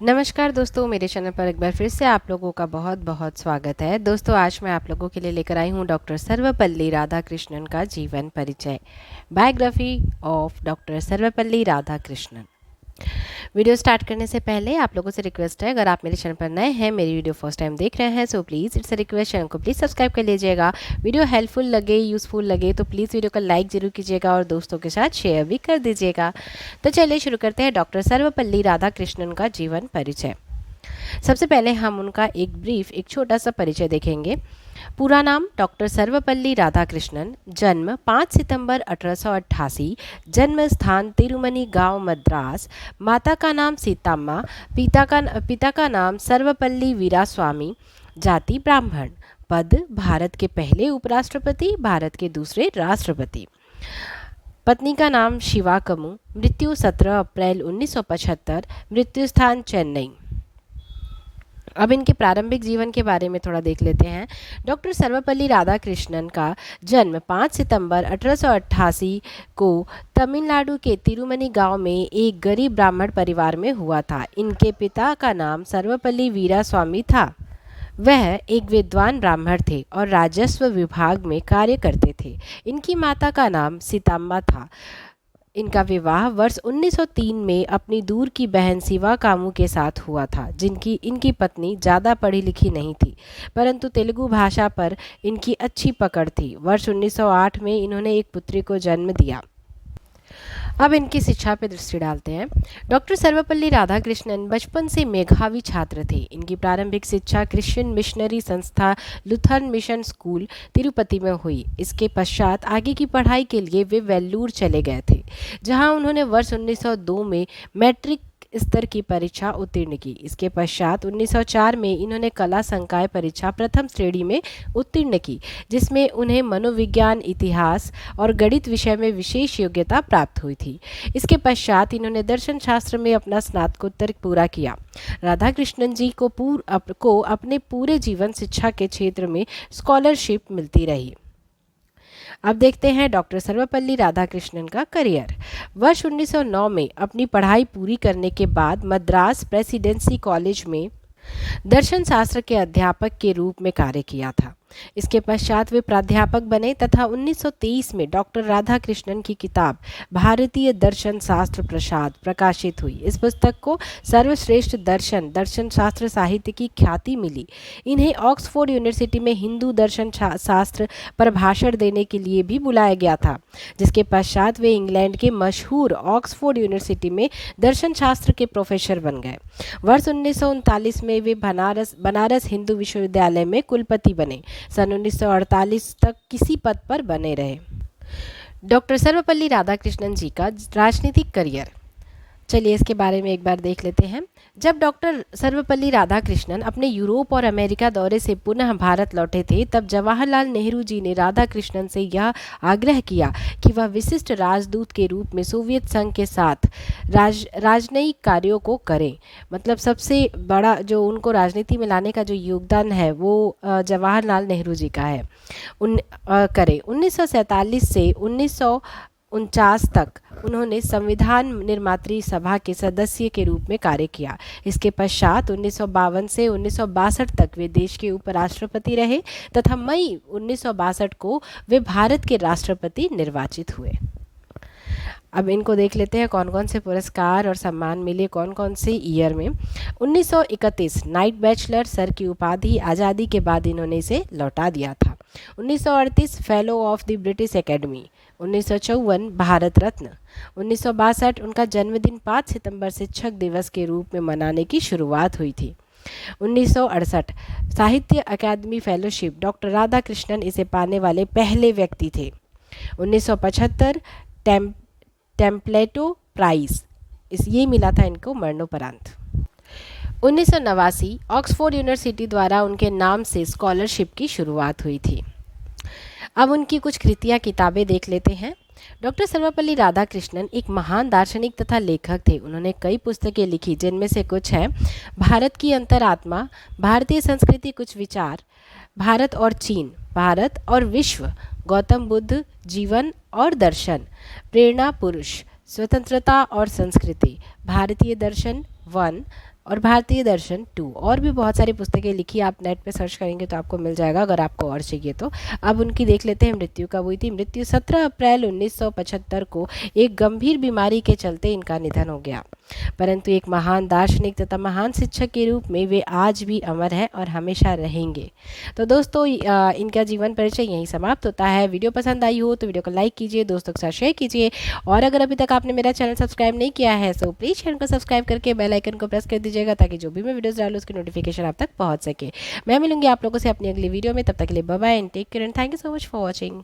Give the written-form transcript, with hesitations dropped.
नमस्कार दोस्तों, मेरे चैनल पर एक बार फिर से आप लोगों का बहुत बहुत स्वागत है। दोस्तों, आज मैं आप लोगों के लिए लेकर आई हूँ डॉक्टर सर्वपल्ली राधाकृष्णन का जीवन परिचय, biography of doctor Sarvepalli Radhakrishnan. Video start करने से पहले आप लोगों से रिक्वेस्ट है, अगर आप मेरे चैनल पर नए हैं, मेरी वीडियो फर्स्ट टाइम देख रहे हैं, so please it's a request, channel को प्लीज़ सब्सक्राइब कर लीजिएगा। वीडियो हेल्पफुल लगे, यूज़फुल लगे तो प्लीज़ वीडियो को लाइक जरूर कीजिएगा और दोस्तों के साथ शेयर भी कर दीजिएगा। तो चलिए शुरू करते हैं डॉक्टर सर्वपल्ली राधाकृष्णन का जीवन परिचय। सबसे पहले हम उनका एक छोटा सा परिचय देखेंगे। पूरा नाम डॉक्टर सर्वपल्ली राधाकृष्णन, जन्म 5 सितंबर 1888, जन्म स्थान तिरुमनी गांव मद्रास, माता का नाम सीताम्मा, पिता का नाम सर्वपल्ली वीरास्वामी, जाति ब्राह्मण, पद भारत के पहले उपराष्ट्रपति, भारत के दूसरे राष्ट्रपति, पत्नी का नाम शिवा कमू, मृत्यु 17 अप्रैल 1975, मृत्यु स्थान चेन्नई। अब इनके प्रारंभिक जीवन के बारे में थोड़ा देख लेते हैं। डॉक्टर सर्वपल्ली राधाकृष्णन का जन्म 5 सितंबर 1888 को तमिलनाडु के तिरुमनी गांव में एक गरीब ब्राह्मण परिवार में हुआ था। इनके पिता का नाम सर्वपल्ली वीरास्वामी था। वह एक विद्वान ब्राह्मण थे और राजस्व विभाग में कार्य करते थे। इनकी माता का नाम सीताम्मा था। इनका विवाह वर्ष 1903 में अपनी दूर की बहन शिवा कामू के साथ हुआ था, जिनकी इनकी पत्नी ज़्यादा पढ़ी लिखी नहीं थी, परंतु तेलुगु भाषा पर इनकी अच्छी पकड़ थी। वर्ष 1908 में इन्होंने एक पुत्री को जन्म दिया। अब इनकी शिक्षा पर दृष्टि डालते हैं। डॉक्टर सर्वपल्ली राधाकृष्णन बचपन से मेधावी छात्र थे। इनकी प्रारंभिक शिक्षा क्रिश्चियन मिशनरी संस्था लुथरन मिशन स्कूल तिरुपति में हुई। इसके पश्चात आगे की पढ़ाई के लिए वे वेल्लूर चले गए थे, जहां उन्होंने वर्ष 1902 में मैट्रिक स्तर की परीक्षा उत्तीर्ण की। इसके पश्चात 1904 में इन्होंने कला संकाय परीक्षा प्रथम श्रेणी में उत्तीर्ण की, जिसमें उन्हें मनोविज्ञान, इतिहास और गणित विषय में विशेष योग्यता प्राप्त हुई थी। इसके पश्चात इन्होंने दर्शन शास्त्र में अपना स्नातकोत्तर पूरा किया। राधाकृष्णन जी को अपने पूरे जीवन शिक्षा के क्षेत्र में स्कॉलरशिप मिलती रही। अब देखते हैं डॉक्टर सर्वपल्ली राधाकृष्णन का करियर। वर्ष 1909 में अपनी पढ़ाई पूरी करने के बाद मद्रास प्रेसिडेंसी कॉलेज में दर्शन शास्त्र के अध्यापक के रूप में कार्य किया था। इसके पश्चात वे प्राध्यापक बने तथा 1923 में डॉक्टर राधाकृष्णन की किताब भारतीय दर्शन शास्त्र प्रसाद प्रकाशित हुई। इस पुस्तक को सर्वश्रेष्ठ दर्शन शास्त्र साहित्य की ख्याति मिली। इन्हें ऑक्सफोर्ड यूनिवर्सिटी में हिंदू दर्शन शास्त्र पर भाषण देने के लिए भी बुलाया गया था, जिसके पश्चात वे इंग्लैंड के मशहूर ऑक्सफोर्ड यूनिवर्सिटी में दर्शन शास्त्र के प्रोफेसर बन गए। वर्ष 1939 में वे बनारस हिंदू विश्वविद्यालय में कुलपति बने। सन 1948 तक किसी पद पर बने रहे। डॉक्टर सर्वपल्ली राधाकृष्णन जी का राजनीतिक करियर, चलिए इसके बारे में एक बार देख लेते हैं। जब डॉक्टर सर्वपल्ली राधाकृष्णन अपने यूरोप और अमेरिका दौरे से पुनः भारत लौटे थे, तब जवाहरलाल नेहरू जी ने राधाकृष्णन से यह आग्रह किया कि वह विशिष्ट राजदूत के रूप में सोवियत संघ के साथ राजनयिक कार्यों को करें। मतलब सबसे बड़ा जो उनको राजनीति में लाने का जो योगदान है वो जवाहरलाल नेहरू जी का है। करें 1947 से 1949 तक उन्होंने संविधान निर्मात्री सभा के सदस्य के रूप में कार्य किया। इसके पश्चात 1952 से 1962 तक वे देश के उपराष्ट्रपति रहे तथा मई 1962 को वे भारत के राष्ट्रपति निर्वाचित हुए। अब इनको देख लेते हैं कौन कौन से पुरस्कार और सम्मान मिले कौन कौन से ईयर में। 1931 नाइट बैचलर सर की उपाधि आज़ादी के बाद इन्होंने इसे लौटा दिया था। 1938 fellow of the British academy. 1954 Bharat Ratna. 1962 उनका जन्मदिन 5 सितंबर शिक्षक दिवस के रूप में मनाने की शुरुआत हुई थी। 1968 साहित्य अकादमी फेलोशिप, डॉक्टर राधाकृष्णन इसे पाने वाले पहले व्यक्ति थे। 1975 टेम्पलेटो प्राइज ये मिला था इनको मरणोपरांत। 1989 ऑक्सफोर्ड यूनिवर्सिटी द्वारा उनके नाम से स्कॉलरशिप की शुरुआत हुई थी। अब उनकी कुछ कृतियाँ किताबें देख लेते हैं। डॉक्टर सर्वपल्ली राधाकृष्णन एक महान दार्शनिक तथा लेखक थे। उन्होंने कई पुस्तकें लिखी, जिनमें से कुछ हैं भारत की अंतरात्मा, भारतीय संस्कृति कुछ विचार, भारत और चीन, भारत और विश्व, गौतम बुद्ध जीवन और दर्शन, प्रेरणा पुरुष, स्वतंत्रता और संस्कृति, भारतीय दर्शन वन और भारतीय दर्शन 2, और भी बहुत सारी पुस्तकें लिखी, आप नेट पे सर्च करेंगे तो आपको मिल जाएगा अगर आपको और चाहिए तो। अब उनकी देख लेते हैं मृत्यु कब हुई थी। मृत्यु 17 अप्रैल 1975 को एक गंभीर बीमारी के चलते इनका निधन हो गया, परंतु एक महान दार्शनिक तथा महान शिक्षक के रूप में वे आज भी अमर हैं और हमेशा रहेंगे। तो दोस्तों इनका जीवन परिचय यहीं समाप्त होता है। वीडियो पसंद आई हो तो वीडियो को लाइक कीजिए, दोस्तों के साथ शेयर कीजिए, और अगर अभी तक आपने मेरा चैनल सब्सक्राइब नहीं किया है तो प्लीज़ चैनल को सब्सक्राइब करके बेल आइकन को प्रेस कर दीजिएगा, ताकि जो भी मैं वीडियोस डालूँ उसकी नोटिफिकेशन आप तक पहुँच सके। मैं मिलूंगी आप लोगों से अपनी अगली वीडियो में, तब तक के लिए bye bye and take care and thank you so much for watching.